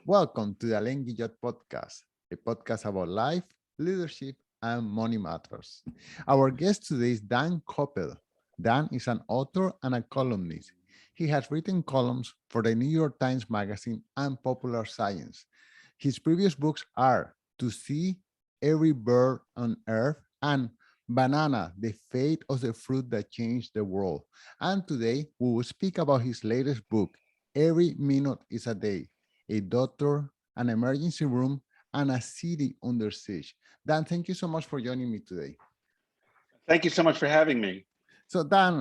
Welcome to the Alain Guillot podcast, a podcast about life, leadership, and money matters. Our guest today is Dan Koeppel. Dan is an author and a columnist. He has written columns for the New York Times Magazine and Popular Science. His previous books are To See Every Bird on Earth and Banana, the Fate of the Fruit That Changed the World. And today we will speak about his latest book, Every Minute is a Day, a doctor, an emergency room, and a city under siege. Dan, thank you so much for joining me today. Thank you so much for having me. So, Dan,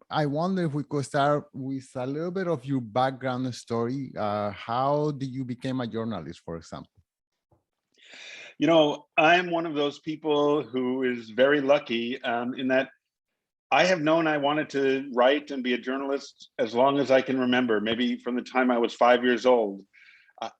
I wonder if we could start with a little bit of your background story. How did you become a journalist, for example? I'm one of those people who is very lucky in that I have known I wanted to write and be a journalist as long as I can remember, maybe from the time I was 5 years old.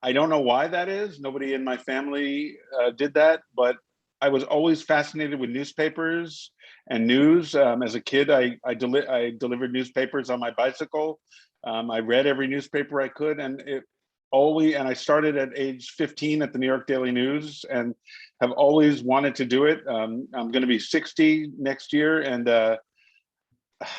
I don't know why that is. Nobody in my family did that, but I was always fascinated with newspapers and news. As a kid, I delivered newspapers on my bicycle. I read every newspaper I could, and I started at age 15 at the New York Daily News, and have always wanted to do it. I'm going to be 60 next year, and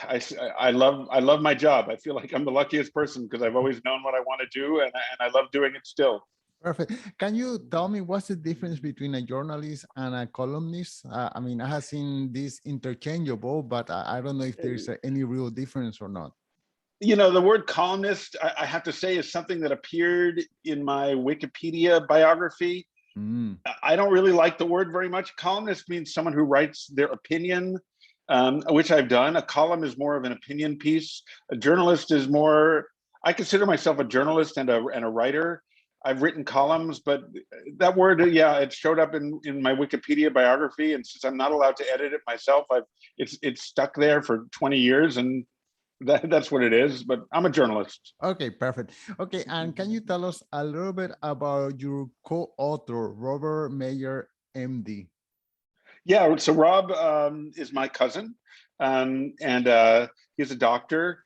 I love my job. I feel like I'm the luckiest person because I've always known what I want to do, and I love doing it still. Perfect. Can you tell me what's the difference between a journalist and a columnist? I mean, I have seen this interchangeable, but I don't know if there's any real difference or not. The word columnist, I have to say, is something that appeared in my Wikipedia biography. Mm. I don't really like the word very much. Columnist means someone who writes their opinion, which I've done. A column is more of an opinion piece. A journalist is more, I consider myself a journalist and a writer. I've written columns, but that word, yeah, it showed up in my Wikipedia biography. And since I'm not allowed to edit it myself, it's stuck there for 20 years, and that's what it is. But I'm a journalist. Okay, perfect. Okay, and can you tell us a little bit about your co-author, Robert Mayer, MD? Yeah, so Rob is my cousin, and he's a doctor.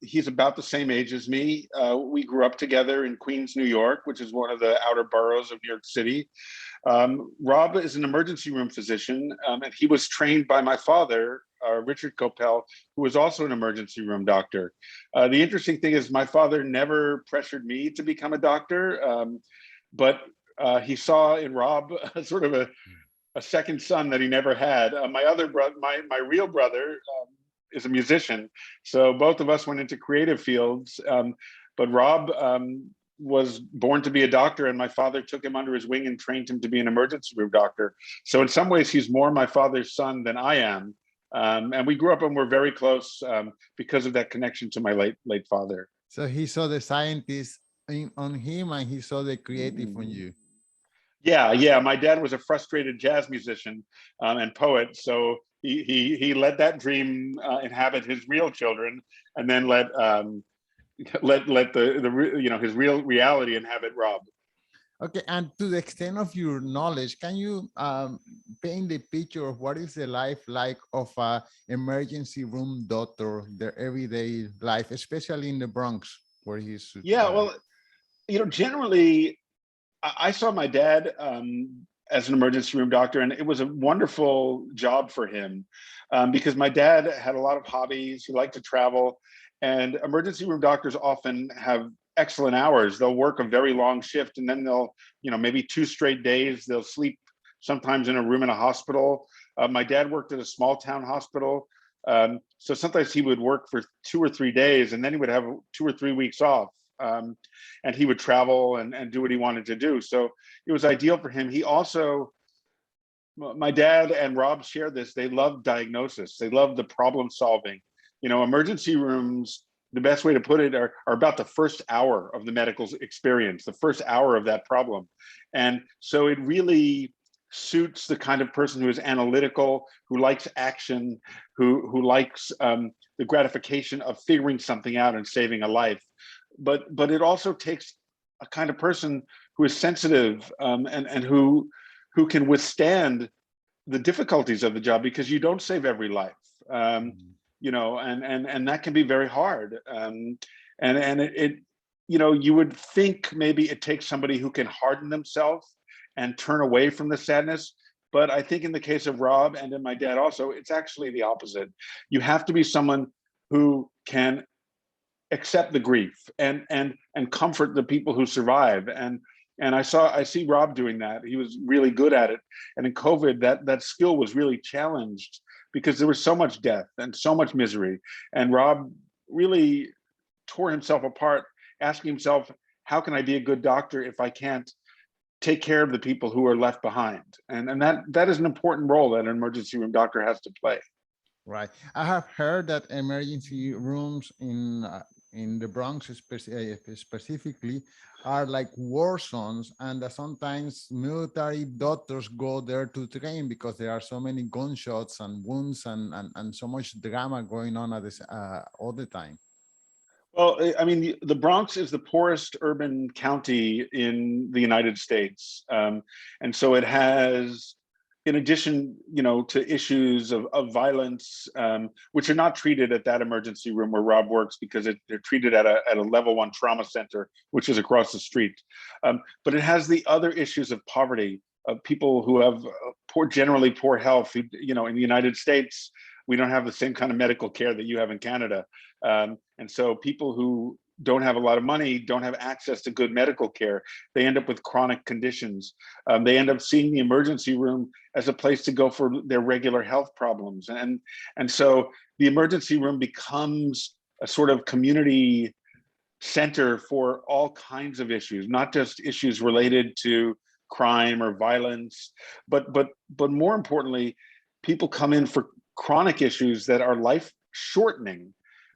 He's about the same age as me. We grew up together in Queens, New York, which is one of the outer boroughs of New York City. Rob is an emergency room physician, and he was trained by my father, Richard Koeppel, who was also an emergency room doctor. The interesting thing is my father never pressured me to become a doctor, but he saw in Rob sort of a second son that he never had. My other brother, my real brother, is a musician, so both of us went into creative fields. But Rob was born to be a doctor, and my father took him under his wing and trained him to be an emergency room doctor. So in some ways, he's more my father's son than I am. And we grew up and we're very close because of that connection to my late father. So he saw the scientist on him and he saw the creative on you. Yeah. My dad was a frustrated jazz musician and poet, so he let that dream inhabit his real children, and then let the his real reality inhabit Rob. Okay, and to the extent of your knowledge, can you paint the picture of what is the life like of a emergency room doctor, their everyday life, especially in the Bronx, where he's? Yeah, well, generally, I saw my dad as an emergency room doctor, and it was a wonderful job for him because my dad had a lot of hobbies. He liked to travel, and emergency room doctors often have excellent hours. They'll work a very long shift, and then they'll, maybe 2 straight days, they'll sleep sometimes in a room in a hospital. My dad worked at a small town hospital. So sometimes he would work for 2 or 3 days, and then he would have 2 or 3 weeks off. And he would travel and do what he wanted to do. So it was ideal for him. He also, my dad and Rob shared this. They loved diagnosis. They loved the problem solving. Emergency rooms, the best way to put it, are about the first hour of the medical experience, the first hour of that problem. And so it really suits the kind of person who is analytical, who likes action, who likes the gratification of figuring something out and saving a life. But it also takes a kind of person who is sensitive and who can withstand the difficulties of the job, because you don't save every life, and that can be very hard. And you would think maybe it takes somebody who can harden themselves and turn away from the sadness. But I think in the case of Rob and in my dad also, it's actually the opposite. You have to be someone who can accept the grief and comfort the people who survive. And I see Rob doing that. He was really good at it. And in COVID, that skill was really challenged because there was so much death and so much misery. And Rob really tore himself apart, asking himself, how can I be a good doctor if I can't take care of the people who are left behind? And that is an important role that an emergency room doctor has to play. Right. I have heard that emergency rooms in the Bronx specifically are like war zones, and that sometimes military doctors go there to train because there are so many gunshots and wounds and so much drama going on at this all the time. Well, I mean, the Bronx is the poorest urban county in the United States. And so it has, in addition, to issues of violence, which are not treated at that emergency room where Rob works because they're treated at a level 1 trauma center, which is across the street. But it has the other issues of poverty, of people who have generally poor health. In the United States, we don't have the same kind of medical care that you have in Canada. And so people who don't have a lot of money, don't have access to good medical care, they end up with chronic conditions. They end up seeing the emergency room as a place to go for their regular health problems. And so the emergency room becomes a sort of community center for all kinds of issues, not just issues related to crime or violence, but more importantly, people come in for chronic issues that are life shortening.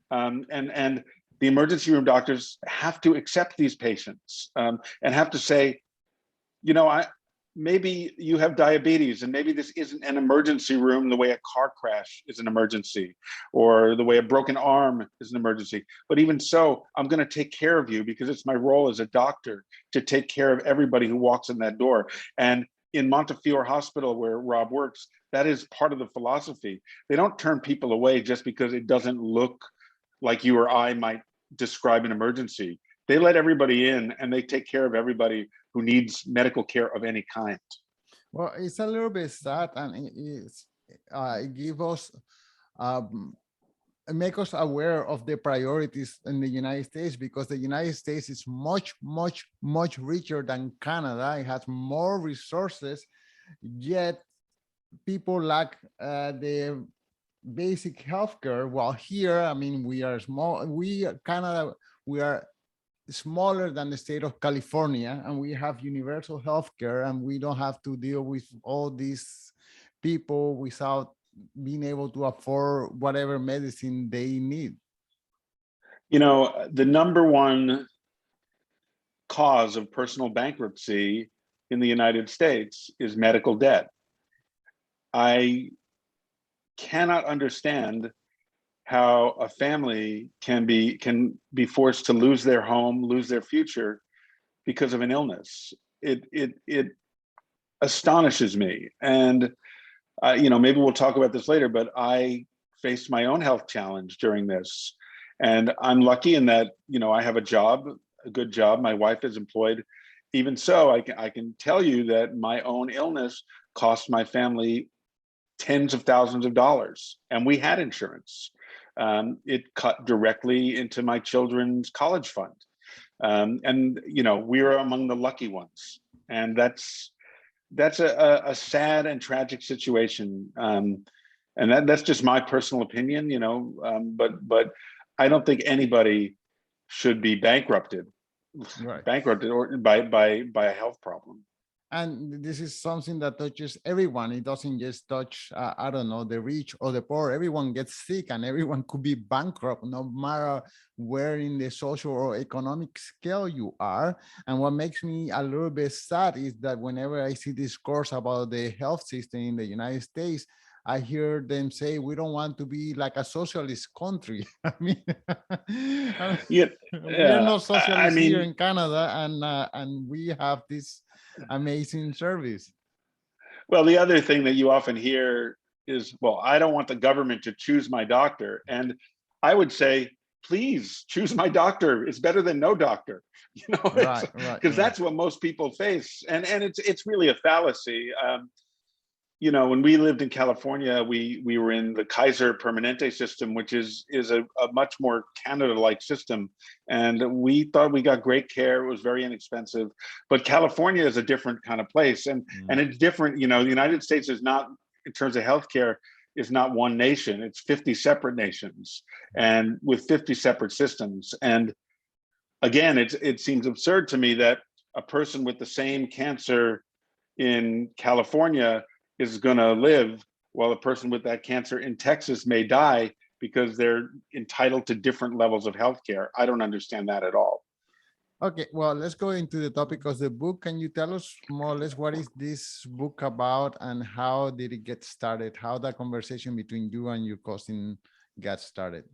And the emergency room doctors have to accept these patients and have to say, maybe you have diabetes and maybe this isn't an emergency room the way a car crash is an emergency or the way a broken arm is an emergency. But even so, I'm going to take care of you because it's my role as a doctor to take care of everybody who walks in that door. And in Montefiore Hospital, where Rob works, that is part of the philosophy. They don't turn people away just because it doesn't look like you or I might describe an emergency. They let everybody in and they take care of everybody who needs medical care of any kind. Well, it's a little bit sad, and it gives us make us aware of the priorities in the United States, because the United States is much, much, much richer than Canada. It has more resources, yet people lack the basic healthcare. While here, I mean, we are small. Canada, we are smaller than the state of California, and we have universal healthcare, and we don't have to deal with all these people without being able to afford whatever medicine they need. The number one cause of personal bankruptcy in the United States is medical debt. I cannot understand how a family can be forced to lose their home, lose their future because of an illness. It astonishes me. And maybe we'll talk about this later, but I faced my own health challenge during this. And I'm lucky in that, I have a job, a good job. My wife is employed. Even so, I can tell you that my own illness cost my family tens of thousands of dollars, and we had insurance. It cut directly into my children's college fund. And we were among the lucky ones. And that's a sad and tragic situation. And that's just my personal opinion, but I don't think anybody should be bankrupted or by a health problem. And this is something that touches everyone. It doesn't just touch, I don't know, the rich or the poor. Everyone gets sick, and everyone could be bankrupt, no matter where in the social or economic scale you are. And what makes me a little bit sad is that whenever I see discourse about the health system in the United States, I hear them say, we don't want to be like a socialist country. I mean, we are not socialists here in Canada, and we have this amazing service. Well, the other thing that you often hear is, well, I don't want the government to choose my doctor. And I would say, please choose my doctor. It's better than no doctor, Right, right, because right. that's what most people face. And it's really a fallacy. When we lived in California, we were in the Kaiser Permanente system, which is a much more Canada-like system, and we thought we got great care. It was very inexpensive, but California is a different kind of place, and it's different. The United States is not, in terms of healthcare, is not one nation. It's 50 separate nations, and with 50 separate systems. And again, it seems absurd to me that a person with the same cancer in California is going to live, while a person with that cancer in Texas may die because they're entitled to different levels of healthcare. I don't understand that at all. Okay, well, let's go into the topic of the book. Can you tell us more or less what is this book about and how did it get started? How that conversation between you and your cousin got started?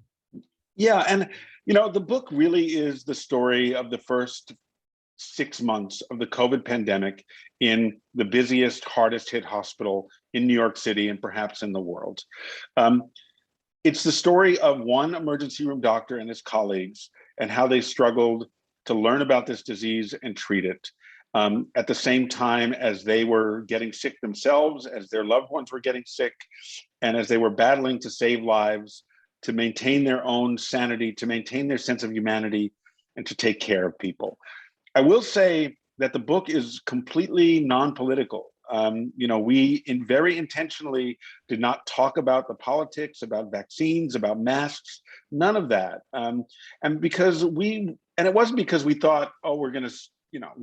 Yeah, and the book really is the story of the first 6 months of the COVID pandemic in the busiest, hardest hit hospital in New York City and perhaps in the world. It's the story of one emergency room doctor and his colleagues and how they struggled to learn about this disease and treat it. At the same time as they were getting sick themselves, as their loved ones were getting sick, and as they were battling to save lives, to maintain their own sanity, to maintain their sense of humanity, and to take care of people. I will say that the book is completely non-political. We very intentionally did not talk about the politics, about vaccines, about masks, none of that. And it wasn't because we thought, oh, we're going to,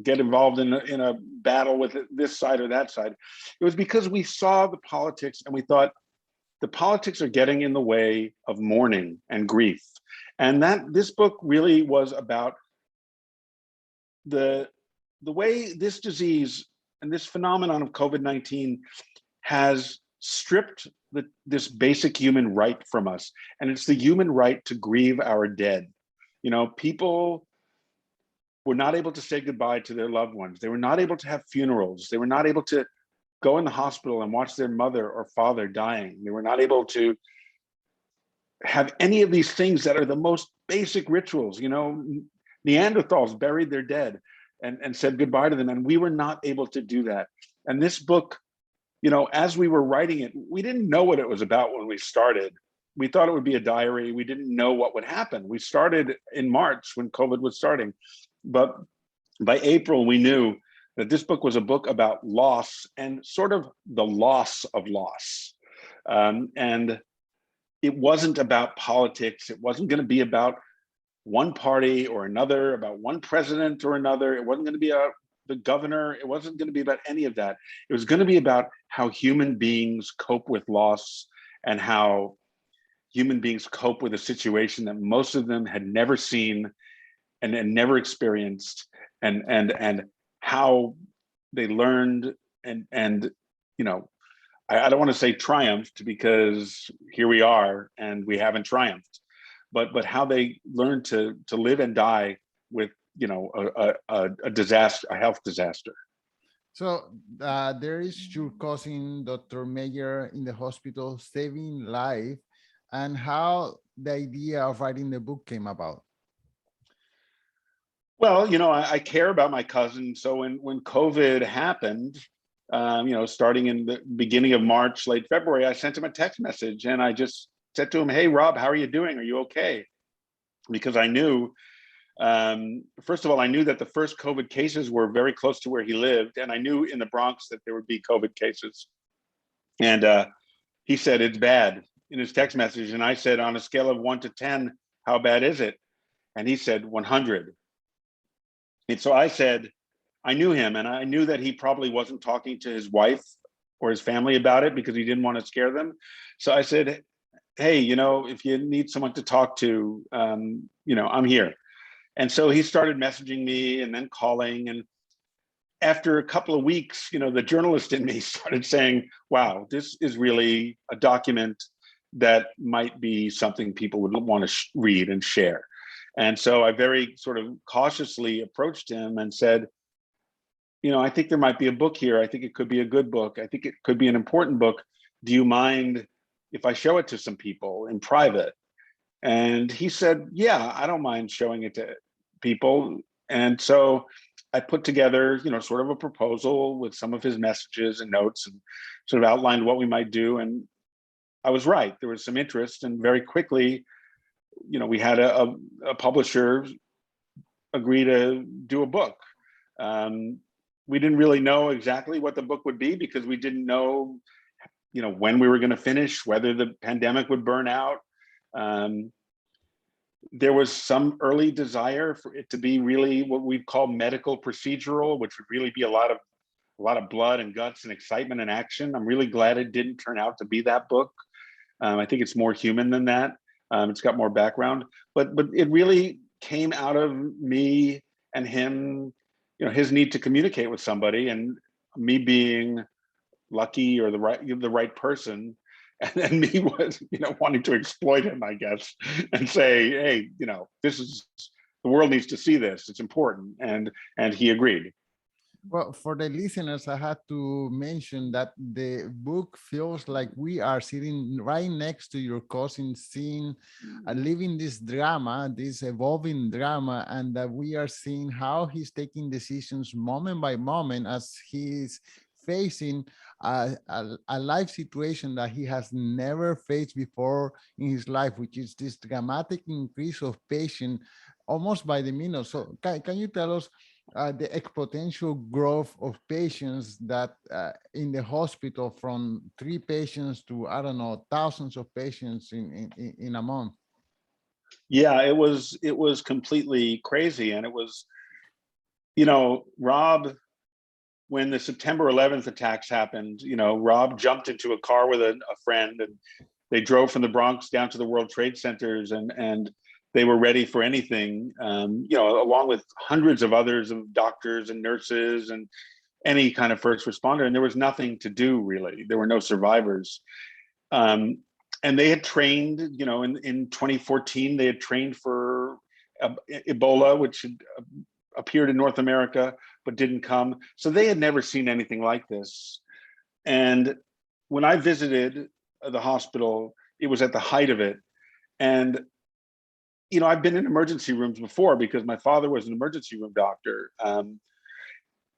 get involved in a battle with this side or that side. It was because we saw the politics and we thought the politics are getting in the way of mourning and grief. And that this book really was about the way this disease and this phenomenon of COVID-19 has stripped this basic human right from us. And it's the human right to grieve our dead. People were not able to say goodbye to their loved ones. They were not able to have funerals. They were not able to go in the hospital and watch their mother or father dying. They were not able to have any of these things that are the most basic rituals. Neanderthals buried their dead and said goodbye to them, and we were not able to do that. And this book, as we were writing it, we didn't know what it was about when we started. We thought it would be a diary. We didn't know what would happen. We started in March when COVID was starting, but by April we knew that this book was a book about loss and sort of the loss of loss. And it wasn't about politics. It wasn't going to be about one party or another, about one president or another. It wasn't going to be about the governor. It wasn't going to be about any of that. It was going to be about how human beings cope with loss and how human beings cope with a situation that most of them had never seen and never experienced, and how they learned and I don't want to say triumphed, because here we are and we haven't triumphed, but how they learned to live and die with a disaster, a health disaster. So there is your cousin, Dr. Mayer, in the hospital saving life, and how the idea of writing the book came about. Well, I care about my cousin. So when COVID happened, starting in the beginning of March, late February, I sent him a text message and I just said to him, "Hey, Rob, how are you doing? Are you okay?" Because I knew, first of all, I knew that the first COVID cases were very close to where he lived. And I knew in the Bronx that there would be COVID cases. And he said, "It's bad," in his text message. And I said, "On a scale of 1 to 10, how bad is it?" And he said, 100. And so I said, I knew him and I knew that he probably wasn't talking to his wife or his family about it because he didn't want to scare them. So I said, "Hey, if you need someone to talk to, I'm here." And so he started messaging me and then calling. And after a couple of weeks, the journalist in me started saying, wow, this is really a document that might be something people would want to read and share. And so I very sort of cautiously approached him and said, I think there might be a book here. I think it could be a good book. I think it could be an important book. Do you mind if I show it to some people in private? And he said, yeah, I don't mind showing it to people. And so I put together, sort of a proposal with some of his messages and notes, and sort of outlined what we might do. And I was right. There was some interest, and very quickly, we had a publisher agree to do a book. We didn't really know exactly what the book would be, because we didn't know, when we were going to finish, whether the pandemic would burn out. There was some early desire for it to be really what we call medical procedural, which would really be a lot of blood and guts and excitement and action. I'm really glad it didn't turn out to be that book. I think it's more human than that. It's got more background, but it really came out of me and him, his need to communicate with somebody, and me being lucky, or the right person, and then me was, wanting to exploit him, I guess, and say, hey, this is, the world needs to see this. It's important, and he agreed. Well, for the listeners, I had to mention that the book feels like we are sitting right next to your cousin, seeing, living this drama, this evolving drama, and that we are seeing how he's taking decisions moment by moment as he's facing a life situation that he has never faced before in his life, which is this dramatic increase of patient almost by the minute. So can you tell us the exponential growth of patients that in the hospital, from 3 patients to, I don't know, thousands of patients in a month? Yeah, it was completely crazy. And it was, Rob, when the September 11th attacks happened, Rob jumped into a car with a friend, and they drove from the Bronx down to the World Trade Centers, and they were ready for anything, along with hundreds of others, of doctors and nurses and any kind of first responder. And there was nothing to do, really. There were no survivors. And they had trained, in 2014, they had trained for Ebola, which had appeared in North America, but didn't come. So they had never seen anything like this. And when I visited the hospital, it was at the height of it. And I've been in emergency rooms before, because my father was an emergency room doctor.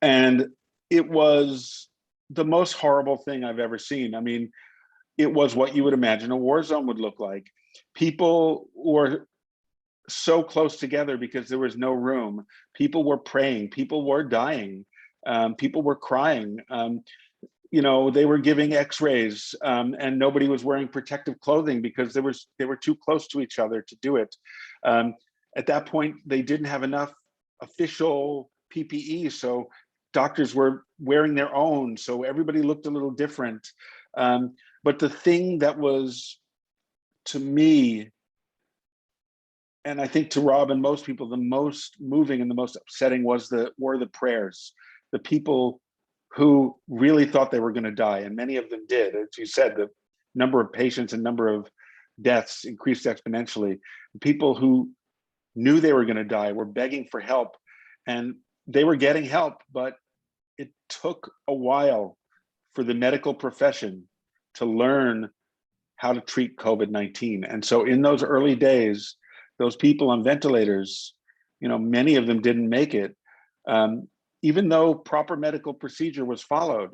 And it was the most horrible thing I've ever seen. I mean, it was what you would imagine a war zone would look like. People were so close together because there was no room. People were praying. People were dying. People were crying. They were giving x-rays, and nobody was wearing protective clothing because they were too close to each other to do it. At that point, they didn't have enough official PPE, so doctors were wearing their own, so everybody looked a little different. But the thing that was, to me, and I think to Rob and most people, the most moving and the most upsetting were the prayers. The people who really thought they were going to die, and many of them did. As you said, the number of patients and number of deaths increased exponentially. People who knew they were going to die were begging for help, and they were getting help, but it took a while for the medical profession to learn how to treat COVID-19. And so in those early days, those people on ventilators, many of them didn't make it. Even though proper medical procedure was followed,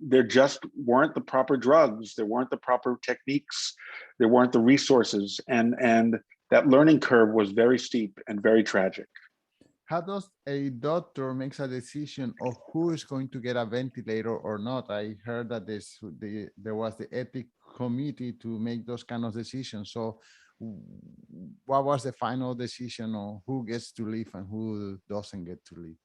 there just weren't the proper drugs, there weren't the proper techniques, there weren't the resources, and that learning curve was very steep and very tragic. How does a doctor makes a decision of who is going to get a ventilator or not? I heard that there was the ethic committee to make those kind of decisions. So what was the final decision on who gets to live and who doesn't get to live?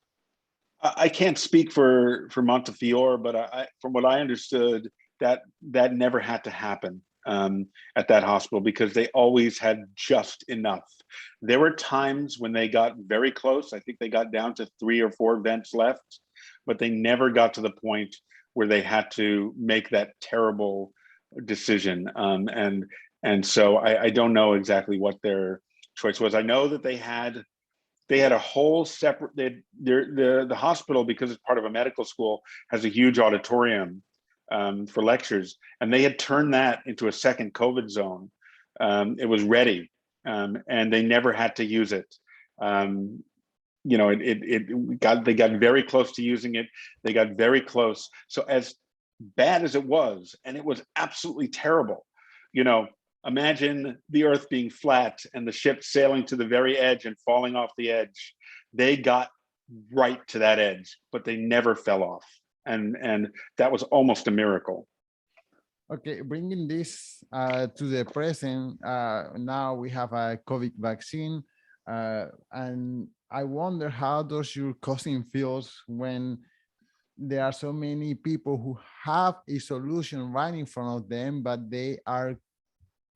I can't speak for Montefiore, but from what I understood, that never had to happen at that hospital, because they always had just enough. There were times when they got very close. I think they got down to 3 or 4 vents left, but they never got to the point where they had to make that terrible decision. And so I don't know exactly what their choice was. I know that they had a whole separate, the hospital, because it's part of a medical school, has a huge auditorium for lectures, and they had turned that into a second COVID zone. It was ready, and they never had to use it. You know, they got very close to using it. They got very close. So as bad as it was, and it was absolutely terrible, you know, imagine the earth being flat and the ship sailing to the very edge and falling off the edge. They got right to that edge, but they never fell off. And that was almost a miracle. Okay, bringing this to the present, now we have a COVID vaccine, and I wonder how does your cousin feels when there are so many people who have a solution right in front of them, but they are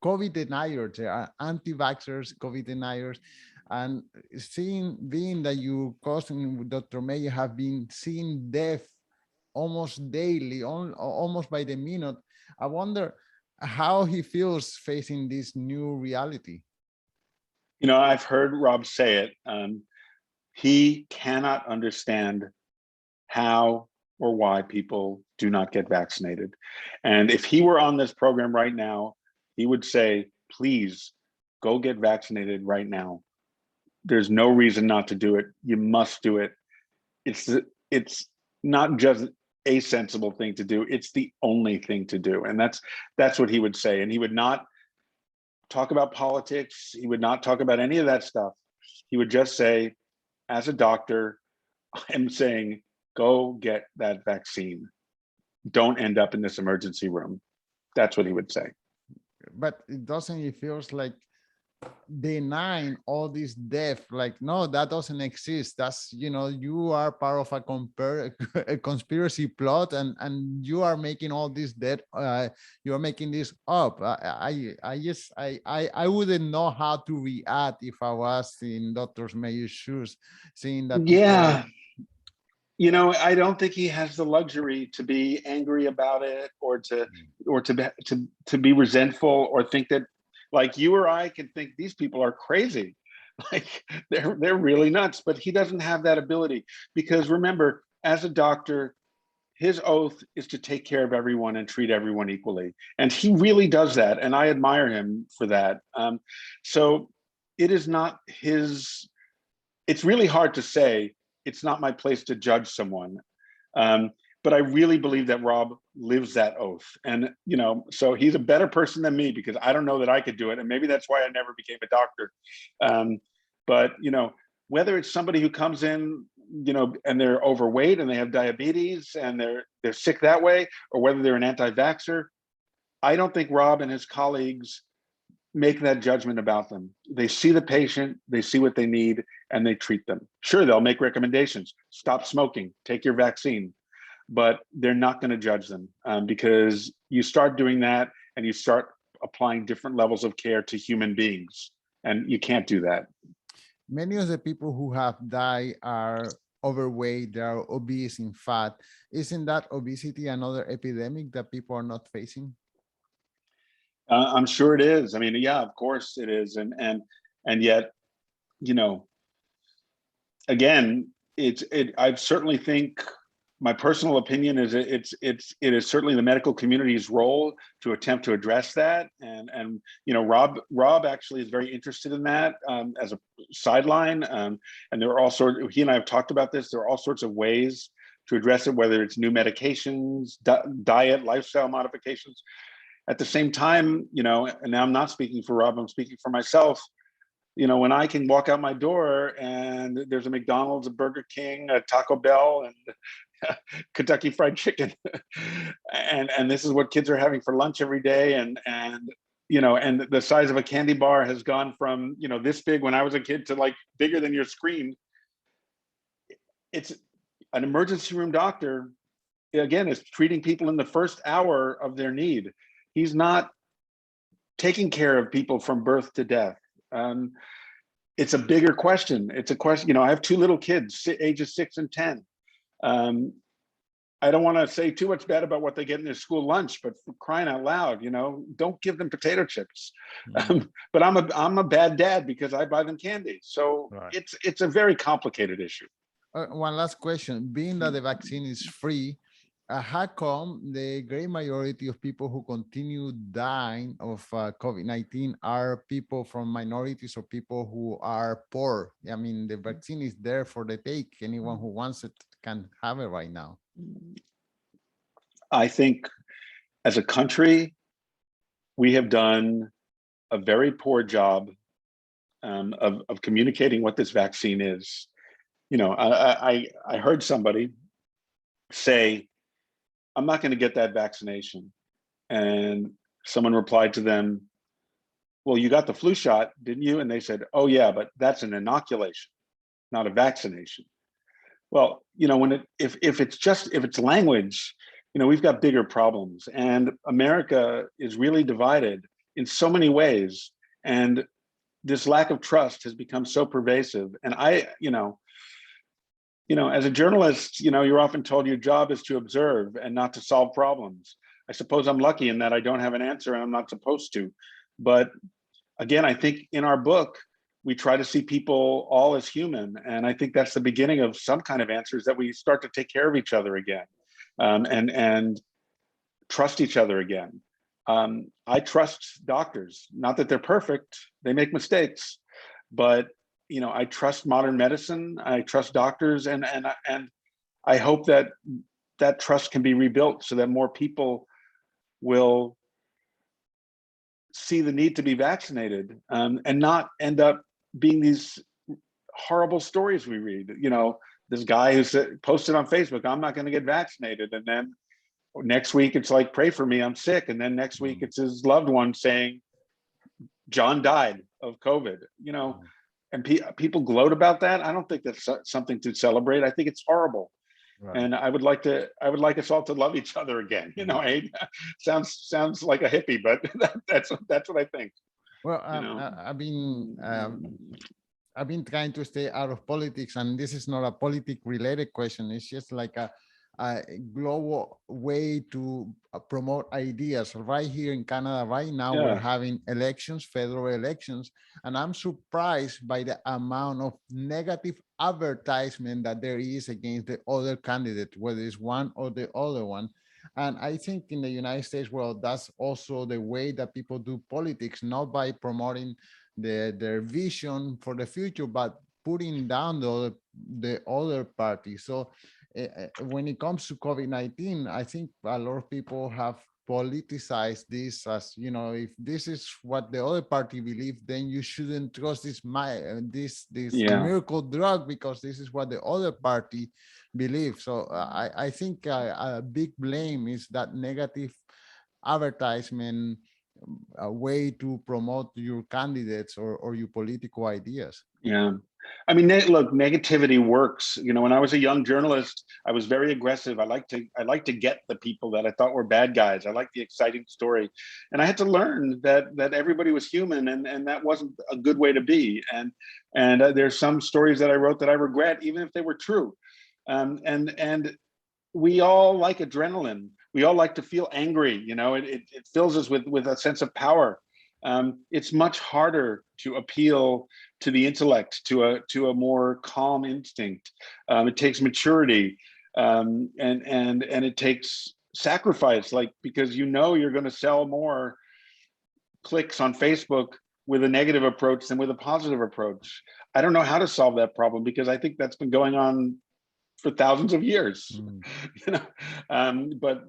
COVID deniers, they are anti-vaxxers, COVID deniers, and being that your cousin, Dr. Mayer, have been seeing death almost daily, almost by the minute. I wonder how he feels facing this new reality. You know, I've heard Rob say it. He cannot understand how or why people do not get vaccinated. And if he were on this program right now, he would say, please go get vaccinated right now. There's no reason not to do it. You must do it. It's not just a sensible thing to do. It's the only thing to do. And that's what he would say. And he would not talk about politics. He would not talk about any of that stuff. He would just say, as a doctor, I'm saying, go get that vaccine. Don't end up in this emergency room. That's what he would say. But it doesn't, it feels like denying all this death, like, no, that doesn't exist. That's, you know, you are part of a conspiracy plot, and you are making all this death, you are making this up. I wouldn't know how to react if I was in Dr. Mayer's shoes, seeing that Yeah. people... You know, I don't think he has the luxury to be angry about it, or to be resentful, or think that, like, you or I can think these people are crazy, like they're really nuts. But he doesn't have that ability, because remember, as a doctor, his oath is to take care of everyone and treat everyone equally, and he really does that, and I admire him for that. So it is not his. It's really hard to say. It's not my place to judge someone. But I really believe that Rob lives that oath. And, you know, so he's a better person than me, because I don't know that I could do it. And maybe that's why I never became a doctor. But, you know, whether it's somebody who comes in, you know, and they're overweight and they have diabetes and they're sick that way, or whether they're an anti-vaxxer, I don't think Rob and his colleagues make that judgment about them. They see the patient, they see what they need, and they treat them. Sure, they'll make recommendations. Stop smoking, take your vaccine, but they're not going to judge them, because you start doing that and you start applying different levels of care to human beings, and you can't do that. Many of the people who have died are overweight, they are obese, in fact. Isn't that obesity another epidemic that people are not facing? I'm sure it is. I mean, yeah, of course it is. And yet, you know, again, I certainly think, my personal opinion is it is certainly the medical community's role to attempt to address that. And you know, Rob actually is very interested in that, as a sideline. And there are all sorts, he and I have talked about this, there are all sorts of ways to address it, whether it's new medications, diet, lifestyle modifications. At the same time, you know, and now I'm not speaking for Rob, I'm speaking for myself. You know, when I can walk out my door and there's a McDonald's, a Burger King, a Taco Bell, and Kentucky Fried Chicken, and this is what kids are having for lunch every day, and you know, and the size of a candy bar has gone from, you know, this big when I was a kid to like bigger than your screen. It's an emergency room doctor, again, is treating people in the first hour of their need. He's not taking care of people from birth to death. It's a bigger question. It's a question, you know, I have two little kids, ages 6 and 10. I don't want to say too much bad about what they get in their school lunch, but for crying out loud, you know, don't give them potato chips. But I'm a bad dad because I buy them candy. So Right. It's a very complicated issue. One last question. Being that the vaccine is free, how come the great majority of people who continue dying of COVID-19 are people from minorities or people who are poor? I mean, the vaccine is there for the take. Anyone who wants it can have it right now. I think as a country, we have done a very poor job of communicating what this vaccine is. You know, I heard somebody say, I'm not going to get that vaccination. And someone replied to them, well, you got the flu shot, didn't you? And they said, oh yeah, but that's an inoculation, not a vaccination. Well, you know, when if it's language, you know, we've got bigger problems, and America is really divided in so many ways, and this lack of trust has become so pervasive. And as a journalist, you know, you're often told your job is to observe and not to solve problems. I suppose I'm lucky in that I don't have an answer and I'm not supposed to. But again, I think in our book, we try to see people all as human. And I think that's the beginning of some kind of answers, that we start to take care of each other again, and trust each other again. I trust doctors, not that they're perfect, they make mistakes, but you know, I trust modern medicine, I trust doctors, and I hope that that trust can be rebuilt so that more people will see the need to be vaccinated, and not end up being these horrible stories we read. You know, this guy who posted on Facebook, I'm not going to get vaccinated, and then next week it's like, pray for me, I'm sick, and then next week it's his loved one saying John died of COVID. You know, and people gloat about that. I don't think that's something to celebrate. I think it's horrible. Right. And I would like us all to love each other again. You know, sounds like a hippie, but that's what I think. Well, I've been trying to stay out of politics, and this is not a politic-related question. It's just like a global way to promote ideas. Right here in Canada, right now, we're having elections, federal elections, and I'm surprised by the amount of negative advertisement that there is against the other candidate, whether it's one or the other one. And I think in the United States, well, that's also the way that people do politics, not by promoting their vision for the future, but putting down the other party. So when it comes to COVID-19, I think a lot of people have politicized this as, you know, if this is what the other party believes, then you shouldn't trust this miracle drug because this is what the other party believes. So I think a big blame is that negative advertisement, a way to promote your candidates or your political ideas. Yeah. I mean, look, negativity works. You know, when I was a young journalist, I was very aggressive. I like to get the people that I thought were bad guys. I liked the exciting story. And I had to learn that everybody was human, and that wasn't a good way to be. And there's some stories that I wrote that I regret, even if they were true. And we all like adrenaline. We all like to feel angry. You know, it fills us with a sense of power. It's much harder to appeal to the intellect, to a more calm instinct. It takes maturity, and it takes sacrifice, like, because you know you're going to sell more clicks on Facebook with a negative approach than with a positive approach. I don't know how to solve that problem, because I think that's been going on for thousands of years. You know,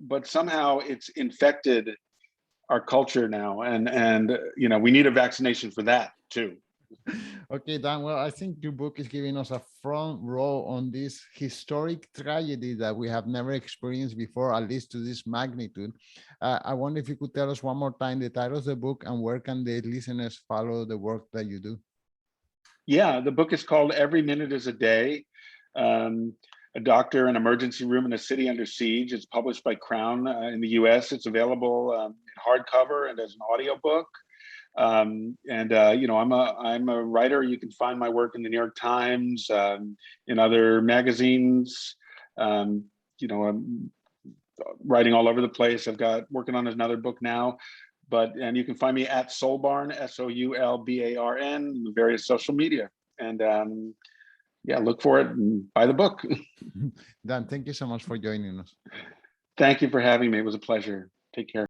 but somehow it's infected our culture now, and you know, we need a vaccination for that too. Okay, Dan, well, I think your book is giving us a front row on this historic tragedy that we have never experienced before, at least to this magnitude. I wonder if you could tell us one more time the title of the book and where can the listeners follow the work that you do? Yeah, the book is called Every Minute is a Day. A doctor, an emergency room in a city under siege. It's published by Crown in the US. It's available in hardcover and as an audiobook. You know, I'm a writer. You can find my work in the New York Times, in other magazines. You know, I'm writing all over the place. I've got working on another book now, and you can find me at Soulbarn, SOULBARN, various social media. And yeah, look for it and buy the book. Dan, thank you so much for joining us. Thank you for having me. It was a pleasure. Take care.